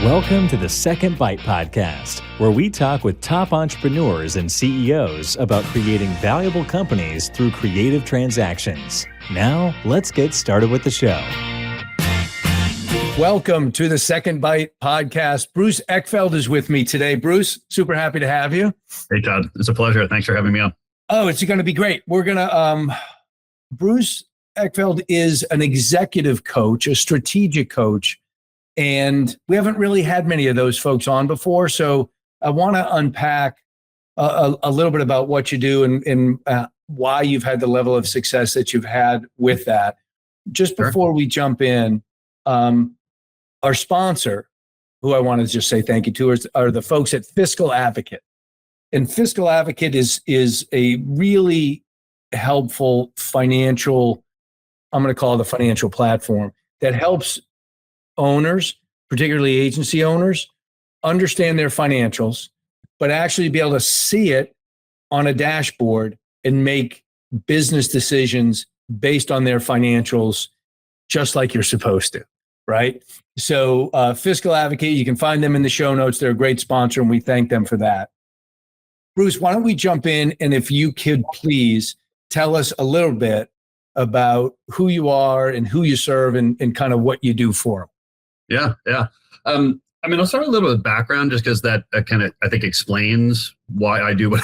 Welcome to the Second Bite Podcast, where we talk with top entrepreneurs and CEOs about creating valuable companies through creative transactions. Now, let's get started with the show. Welcome to the Second Bite Podcast. Bruce Eckfeldt is with me today. Bruce, super happy to have you. Hey, Todd. It's a pleasure. Thanks for having me on. Oh, it's going to be great. We're going to, Bruce Eckfeldt is an executive coach, a strategic coach, and we haven't really had many of those folks on before. So I want to unpack a little bit about what you do and why you've had the level of success that you've had with that. Just before we jump in, our sponsor, who I want to just say thank you to, are the folks at Fiscal Advocate. And Fiscal Advocate is a really helpful financial, I'm going to call it a financial platform that helps owners, particularly agency owners, understand their financials, but actually be able to see it on a dashboard and make business decisions based on their financials, just like you're supposed to, right? So Fiscal Advocate, you can find them in the show notes. They're a great sponsor, and we thank them for that. Bruce, why don't we jump in, and if you could please tell us a little bit about who you are and who you serve and kind of what you do for them. Yeah. I'll start with a little bit of background just because that kind of, I think, explains why I do what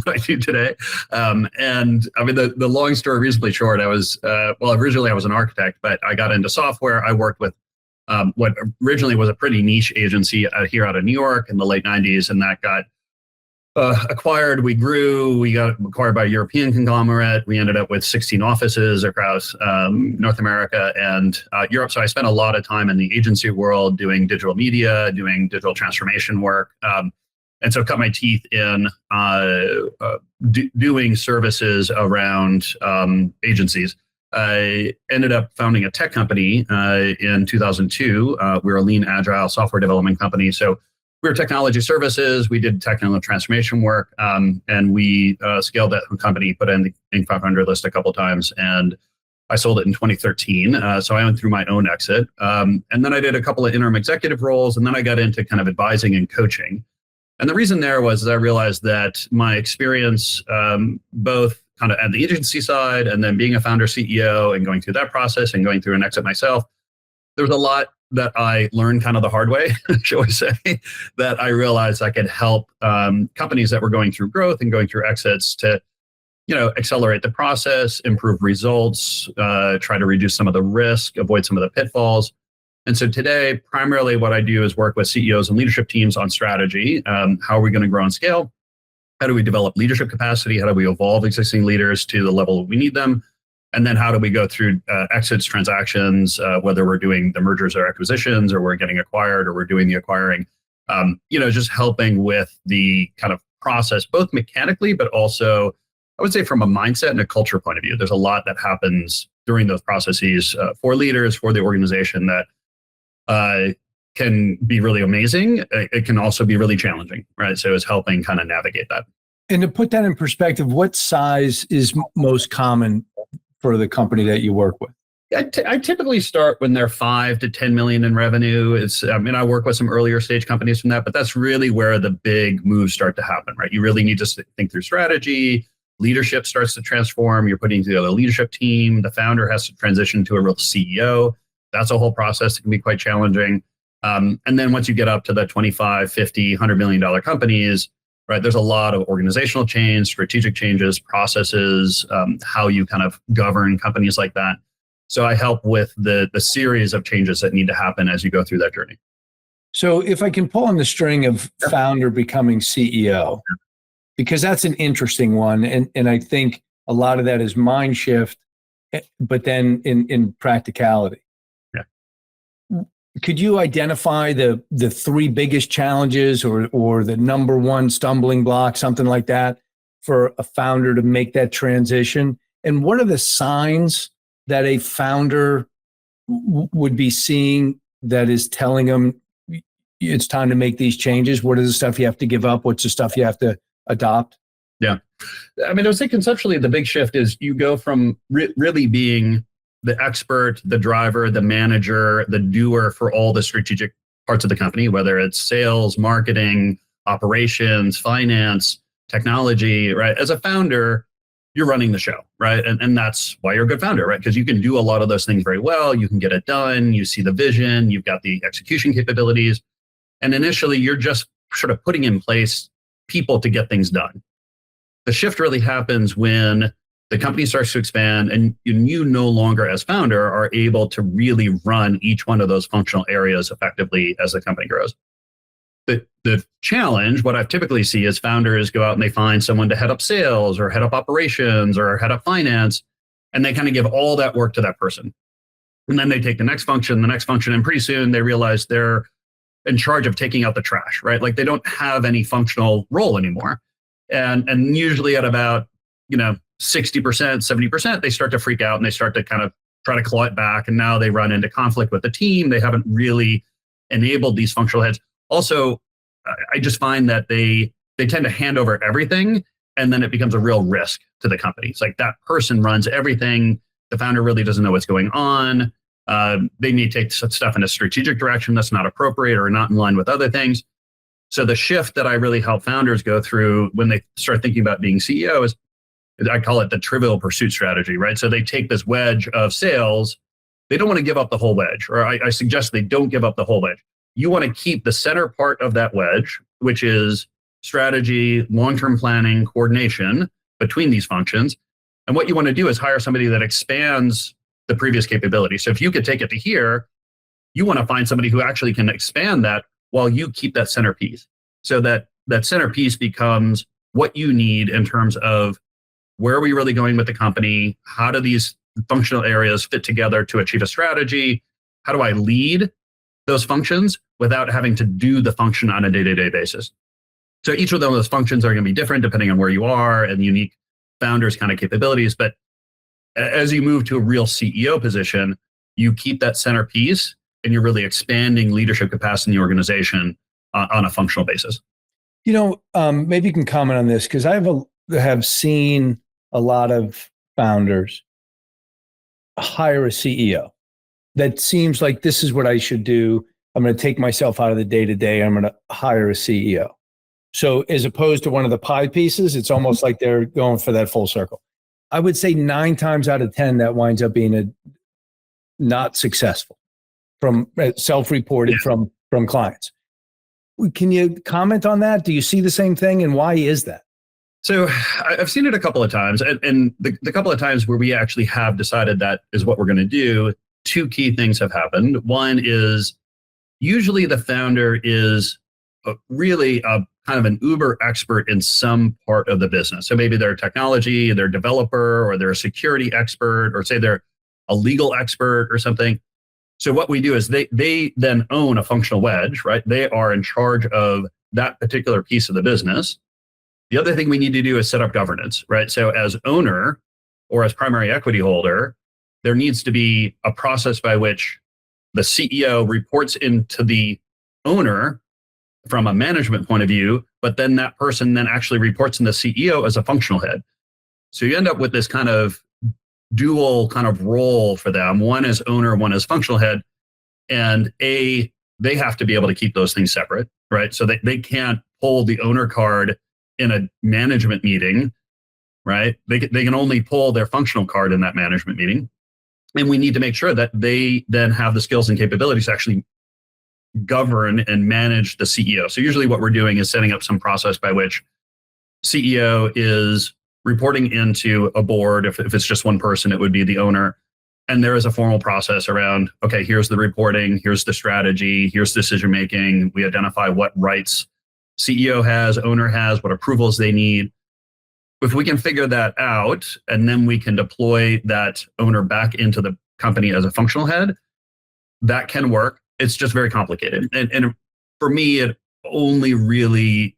I do today. The long story reasonably short, originally I was an architect, but I got into software. I worked with what originally was a pretty niche agency here out of New York in the late 90s, and that got acquired. We grew. We got acquired by a European conglomerate. We ended up with 16 offices across North America and Europe. So I spent a lot of time in the agency world doing digital media, doing digital transformation work. And so cut my teeth in doing services around agencies. I ended up founding a tech company in 2002. We were a lean, agile software development company. So we were technology services. We did technical transformation work, and we scaled that company, put it in the Inc. 500 list a couple of times, and I sold it in 2013. So I went through my own exit. And then I did a couple of interim executive roles, and then I got into kind of advising and coaching. And the reason there was I realized that my experience, both kind of at the agency side and then being a founder CEO and going through that process and going through an exit myself, there was a lot that I learned kind of the hard way, shall we say, that I realized I could help companies that were going through growth and going through exits to, accelerate the process, improve results, try to reduce some of the risk, avoid some of the pitfalls. And so today, primarily what I do is work with CEOs and leadership teams on strategy. How are we going to grow and scale? How do we develop leadership capacity? How do we evolve existing leaders to the level we need them? And then how do we go through exits, transactions, whether we're doing the mergers or acquisitions, or we're getting acquired, or we're doing the acquiring, just helping with the kind of process, both mechanically, but also, I would say from a mindset and a culture point of view. There's a lot that happens during those processes for leaders, for the organization that can be really amazing. It can also be really challenging, right? So it's helping kind of navigate that. And to put that in perspective, what size is most common for the company that you work with? I typically start when they're 5 to 10 million in revenue. I work with some earlier stage companies from that, but that's really where the big moves start to happen, right? You really need to think through strategy. Leadership starts to transform. You're putting together a leadership team. The founder has to transition to a real CEO. That's a whole process that can be quite challenging. And then once you get up to the 25, 50, $100 million companies, right, there's a lot of organizational change, strategic changes, processes, how you kind of govern companies like that. So I help with the series of changes that need to happen as you go through that journey. So if I can pull on the string of founder becoming CEO, because that's an interesting one. And I think a lot of that is mind shift, but then in practicality. Yeah. Could you identify the three biggest challenges or the number one stumbling block, something like that, for a founder to make that transition? And what are the signs that a founder would be seeing that is telling them it's time to make these changes? What is the stuff you have to give up? What's the stuff you have to adopt? Yeah. I would say conceptually, the big shift is you go from really being the expert, the driver, the manager, the doer for all the strategic parts of the company, whether it's sales, marketing, operations, finance, technology, right? As a founder, you're running the show, right? And that's why you're a good founder, right? Because you can do a lot of those things very well. You can get it done. You see the vision. You've got the execution capabilities. And initially, you're just sort of putting in place people to get things done. The shift really happens when the company starts to expand and you no longer as founder are able to really run each one of those functional areas effectively as the company grows. The challenge, what I typically see is founders go out and they find someone to head up sales or head up operations or head up finance, and they kind of give all that work to that person. And then they take the next function, and pretty soon they realize they're in charge of taking out the trash, right? Like they don't have any functional role anymore. And usually at about, 60%, 70%, they start to freak out and they start to kind of try to claw it back. And now they run into conflict with the team. They haven't really enabled these functional heads. Also, I just find that they tend to hand over everything, and then it becomes a real risk to the company. It's like that person runs everything. The founder really doesn't know what's going on. They may take stuff in a strategic direction that's not appropriate or not in line with other things. So the shift that I really help founders go through when they start thinking about being CEO is, I call it the trivial pursuit strategy, right? So they take this wedge of sales. They don't want to give up the whole wedge, or I suggest they don't give up the whole wedge. You want to keep the center part of that wedge, which is strategy, long-term planning, coordination between these functions. And what you want to do is hire somebody that expands the previous capability. So if you could take it to here, you want to find somebody who actually can expand that while you keep that centerpiece. So that centerpiece becomes what you need in terms of where are we really going with the company? How do these functional areas fit together to achieve a strategy? How do I lead those functions without having to do the function on a day-to-day basis? So each of those functions are going to be different depending on where you are and unique founders kind of capabilities. But as you move to a real CEO position, you keep that centerpiece and you're really expanding leadership capacity in the organization on a functional basis. Maybe you can comment on this, because I have seen a lot of founders hire a CEO that seems like this is what I should do. I'm going to take myself out of the day-to-day. I'm going to hire a CEO. So as opposed to one of the pie pieces, it's almost like they're going for that full circle. I would say 9 times out of 10, that winds up being not successful from self-reported from clients. Can you comment on that? Do you see the same thing? And why is that? So I've seen it a couple of times, and the couple of times where we actually have decided that is what we're going to do, 2 key things have happened. One is usually the founder is really a kind of an uber expert in some part of the business. So maybe they're technology, they're a developer, or they're a security expert, or say they're a legal expert or something. So what we do is they then own a functional wedge, right? They are in charge of that particular piece of the business. The other thing we need to do is set up governance, right? So as owner or as primary equity holder, there needs to be a process by which the CEO reports into the owner from a management point of view, but then that person then actually reports in the CEO as a functional head. So you end up with this kind of dual kind of role for them. One is owner, one is functional head. And they have to be able to keep those things separate, right? So they can't pull the owner card in a management meeting, right? They can only pull their functional card in that management meeting. And we need to make sure that they then have the skills and capabilities to actually govern and manage the CEO. So usually what we're doing is setting up some process by which CEO is reporting into a board. If it's just one person, it would be the owner. And there is a formal process around, okay, here's the reporting, here's the strategy, here's decision-making. We identify what rights CEO has, owner has, what approvals they need. If we can figure that out, and then we can deploy that owner back into the company as a functional head, that can work. It's just very complicated. And for me, it only really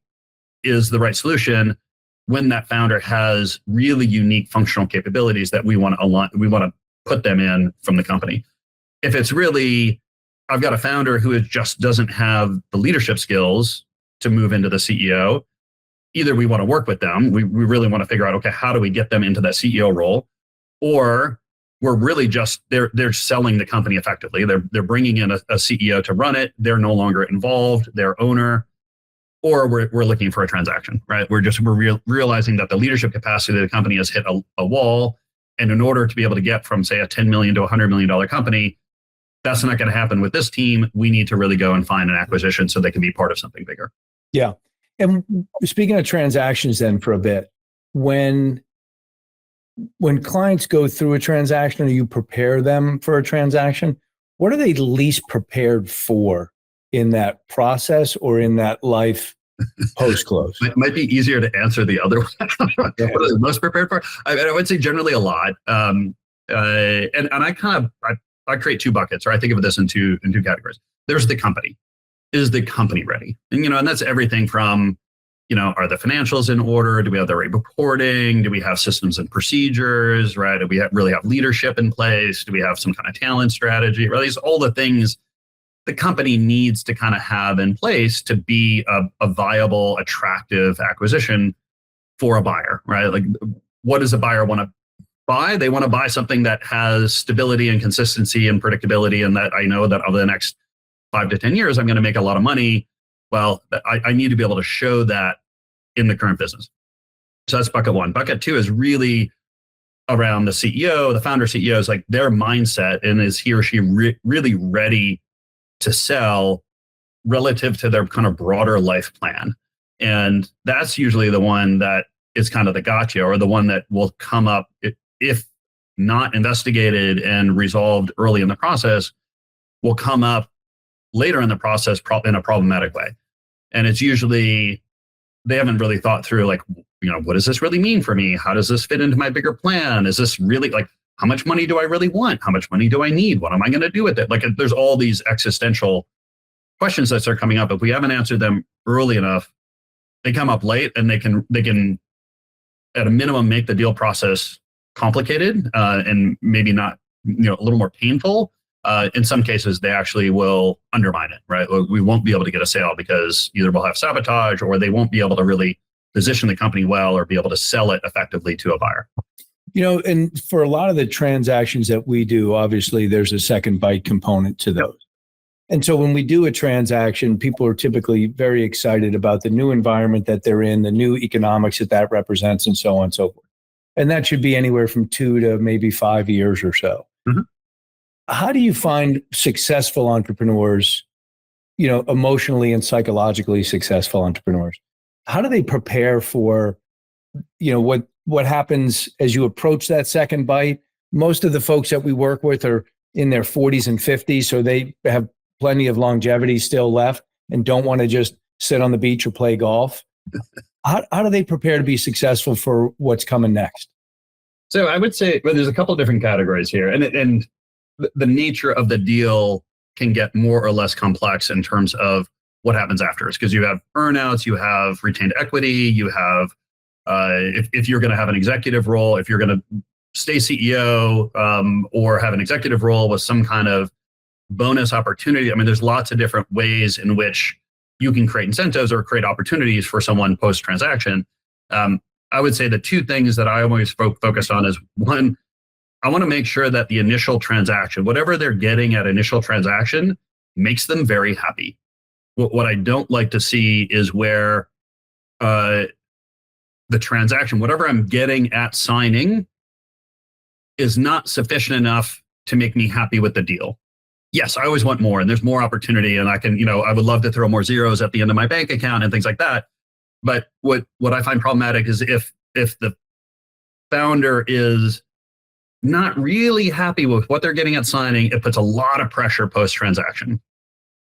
is the right solution when that founder has really unique functional capabilities that we want to put them in from the company. If it's really, I've got a founder who just doesn't have the leadership skills to move into the CEO, either we want to work with them, we really want to figure out, okay, how do we get them into that CEO role? Or we're really just they're selling the company effectively. They're bringing in a CEO to run it. They're no longer involved. They're owner, or we're looking for a transaction, right? We're realizing that the leadership capacity of the company has hit a wall, and in order to be able to get from say a $10 million to $100 million company, that's not going to happen with this team. We need to really go and find an acquisition so they can be part of something bigger. Yeah. And speaking of transactions then for a bit, when clients go through a transaction or you prepare them for a transaction, what are they least prepared for in that process or in that life post-close? It might be easier to answer the other one. What are they most prepared for? I would say generally a lot. And I create two buckets, or I think of this in two categories. There's the company. Is the company ready? And, and that's everything from, are the financials in order? Do we have the right reporting? Do we have systems and procedures, right? Do we really have leadership in place? Do we have some kind of talent strategy? Right? These all the things the company needs to kind of have in place to be a viable, attractive acquisition for a buyer, right? Like, what does a buyer want to buy? They want to buy something that has stability and consistency and predictability, and that I know that over the next 5 to 10 years, I'm going to make a lot of money. Well, I need to be able to show that in the current business. So that's bucket one. Bucket two is really around the CEO, the founder CEO, is like their mindset, and is he or she really ready to sell relative to their kind of broader life plan. And that's usually the one that is kind of the gotcha, or the one that will come up if not investigated and resolved early in the process, will come up later in the process in a problematic way. And it's usually, they haven't really thought through, like, what does this really mean for me? How does this fit into my bigger plan? Is this really, like, how much money do I really want? How much money do I need? What am I going to do with it? Like, there's all these existential questions that start coming up. If we haven't answered them early enough, they come up late, and they can at a minimum make the deal process complicated and maybe not, a little more painful. In some cases, they actually will undermine it, right? We won't be able to get a sale because either we'll have sabotage, or they won't be able to really position the company well or be able to sell it effectively to a buyer. And for a lot of the transactions that we do, obviously there's a second bite component to those. And so when we do a transaction, people are typically very excited about the new environment that they're in, the new economics that represents, and so on and so forth. And that should be anywhere from 2 to maybe 5 years or so. Mm-hmm. How do you find successful entrepreneurs, emotionally and psychologically successful entrepreneurs? How do they prepare for, what happens as you approach that second bite? Most of the folks that we work with are in their 40s and 50s, so they have plenty of longevity still left and don't want to just sit on the beach or play golf. How do they prepare to be successful for what's coming next? So I would say, there's a couple of different categories here, and the nature of the deal can get more or less complex in terms of what happens afterwards, because you have earnouts, you have retained equity, you have if you're going to have an executive role, if you're going to stay CEO or have an executive role with some kind of bonus opportunity. I mean, there's lots of different ways in which you can create incentives or create opportunities for someone post-transaction. I would say the two things that I always focus on is, one, I want to make sure that the initial transaction, whatever they're getting at initial transaction, makes them very happy. What I don't like to see is where the transaction, whatever I'm getting at signing, is not sufficient enough to make me happy with the deal. Yes, I always want more, and there's more opportunity, and I can, I would love to throw more zeros at the end of my bank account and things like that. But what I find problematic is if the founder is not really happy with what they're getting at signing, it puts a lot of pressure post-transaction.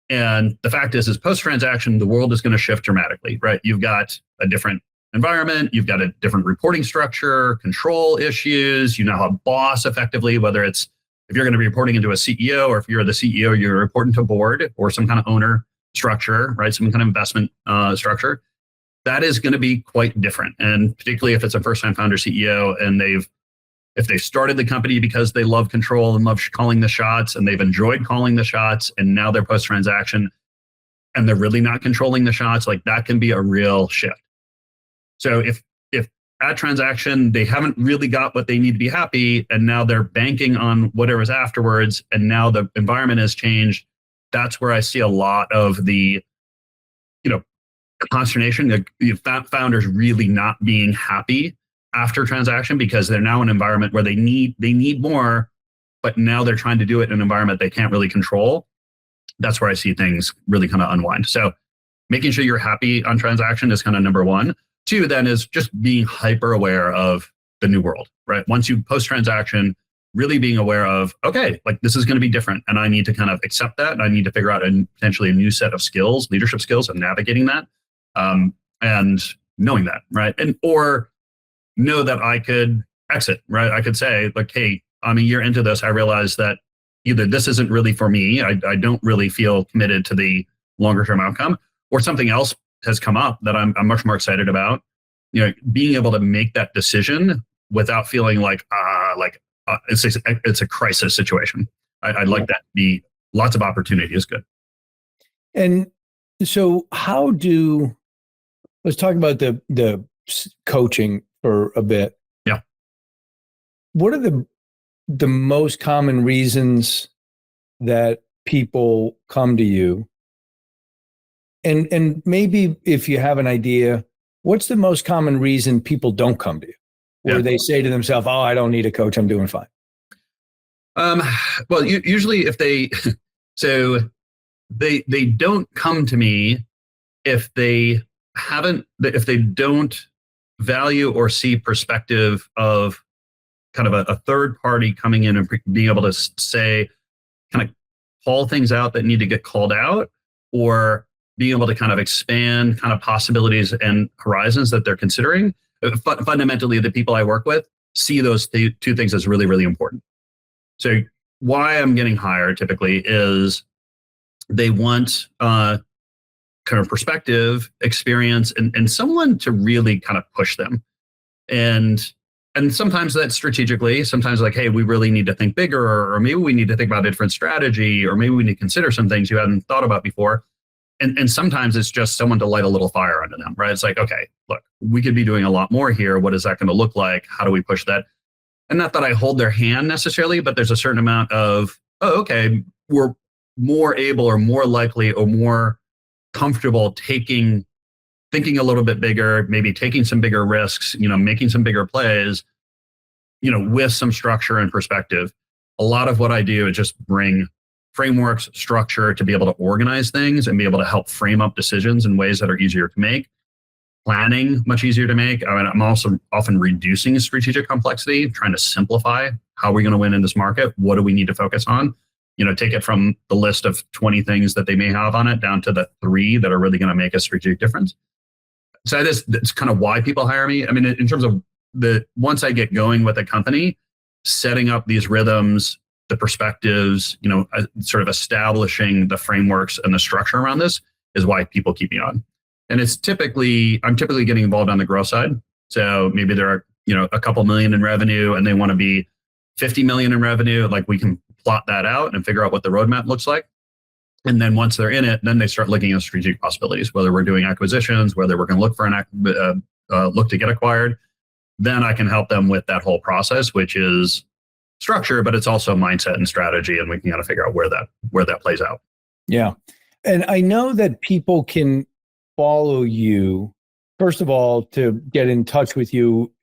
And the fact is post-transaction, the world is going to shift dramatically, right? You've got a different environment, you've got a different reporting structure, control issues, you now have a boss effectively, whether it's, if you're going to be reporting into a CEO, or if you're the CEO, you're reporting to a board or some kind of owner structure, right? Some kind of investment structure. That is going to be quite different. And particularly if it's a first-time founder CEO, and if they started the company because they love control and love calling the shots, and they've enjoyed calling the shots, and now they're post-transaction and they're really not controlling the shots, like that can be a real shift. So if at transaction, they haven't really got what they need to be happy. And now they're banking on whatever's afterwards. And now the environment has changed. That's where I see a lot of the, consternation, the founders really not being happy after transaction because they're now in an environment where they need more, but now they're trying to do it in an environment they can't really control. That's where I see things really kind of unwind. So making sure you're happy on transaction is kind of number one. Two, then, is just being hyper aware of the new world, right? Once you post transaction, really being aware of, okay, like this is going to be different and I need to kind of accept that. And I need to figure out potentially a new set of skills, leadership skills of navigating that. And knowing that, right? Or know that I could exit, right? I could say like, hey, I'm a year into this. I realize that either this isn't really for me. I don't really feel committed to the longer term outcome, or something else has come up that I'm much more excited about. Being able to make that decision without feeling like it's a crisis situation. I'd like that to be lots of opportunity is good. And so let's talk about the coaching for a bit. Yeah. What are the most common reasons that people come to you? And maybe if you have an idea, what's the most common reason people don't come to you? Where they say to themselves, oh, I don't need a coach, I'm doing fine. Well, usually if they don't come to me if they don't value or see perspective of kind of a third party coming in and being able to say, kind of call things out that need to get called out, or being able to kind of expand kind of possibilities and horizons that they're considering. Fundamentally, the people I work with see those two things as really, really important. So why I'm getting hired typically is they want kind of perspective, experience, and someone to really kind of push them. And sometimes that's strategically, sometimes like, hey, we really need to think bigger, or maybe we need to think about a different strategy, or maybe we need to consider some things you hadn't thought about before. And sometimes it's just someone to light a little fire under them, right? It's like, okay, look, we could be doing a lot more here. What is that going to look like? How do we push that? And not that I hold their hand necessarily, but there's a certain amount of, oh, okay, we're more able or more likely or more comfortable thinking a little bit bigger, maybe taking some bigger risks, making some bigger plays, with some structure and perspective. A lot of what I do is just bring frameworks, structure to be able to organize things and be able to help frame up decisions in ways that are easier to make. Planning much easier to make. I'm also often reducing strategic complexity, trying to simplify how we're going to win in this market. What do we need to focus on? Take it from the list of 20 things that they may have on it down to the 3 that are really going to make a strategic difference. So that's kind of why people hire me. I mean, in terms of once I get going with a company, setting up these rhythms, the perspectives, sort of establishing the frameworks and the structure around this is why people keep me on. And I'm typically getting involved on the growth side. So maybe there are, a couple million in revenue and they want to be 50 million in revenue. Like we can plot that out and figure out what the roadmap looks like. And then once they're in it, then they start looking at strategic possibilities, whether we're doing acquisitions, whether we're going to look for look to get acquired. Then I can help them with that whole process, which is structure, but it's also mindset and strategy. And we can kind of figure out where that plays out. Yeah. And I know that people can follow you, first of all, to get in touch with you.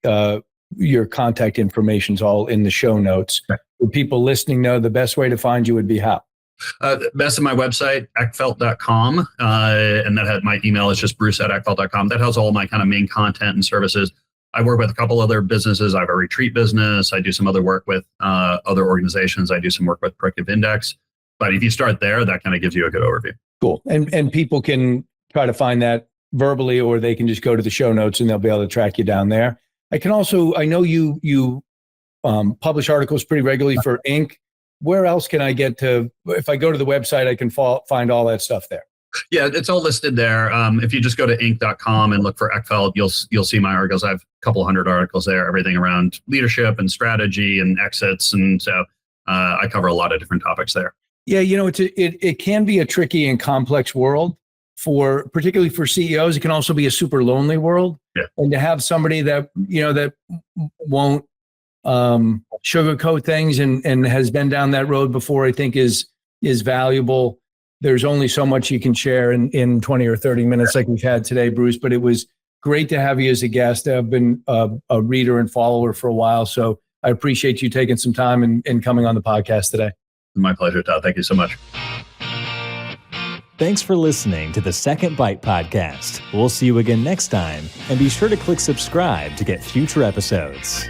Your contact information is all in the show notes. Okay. Would people listening know the best way to find you would be how? Best of my website, eckfeldt.com. And that had my email is just bruce@eckfeldt.com. That has all my kind of main content and services. I work with a couple other businesses. I have a retreat business. I do some other work with other organizations. I do some work with Predictive Index. But if you start there, that kind of gives you a good overview. Cool. And people can try to find that verbally, or they can just go to the show notes and they'll be able to track you down there. I know you publish articles pretty regularly for Inc. Where else can I get to? If I go to the website, I can find all that stuff there. Yeah, it's all listed there. If you just go to inc.com and look for Eckfeldt, you'll see my articles. I have a couple hundred articles there, everything around leadership and strategy and exits. And so I cover a lot of different topics there. Yeah, it can be a tricky and complex world. particularly for CEOs, it can also be a super lonely world. Yeah. And to have somebody that, that won't sugarcoat things and has been down that road before, I think is valuable. There's only so much you can share in 20 or 30 minutes like we've had today, Bruce, but it was great to have you as a guest. I've been a reader and follower for a while, so I appreciate you taking some time and coming on the podcast today. My pleasure, Todd. Thank you so much. Thanks for listening to the Second Bite podcast. We'll see you again next time, and be sure to click subscribe to get future episodes.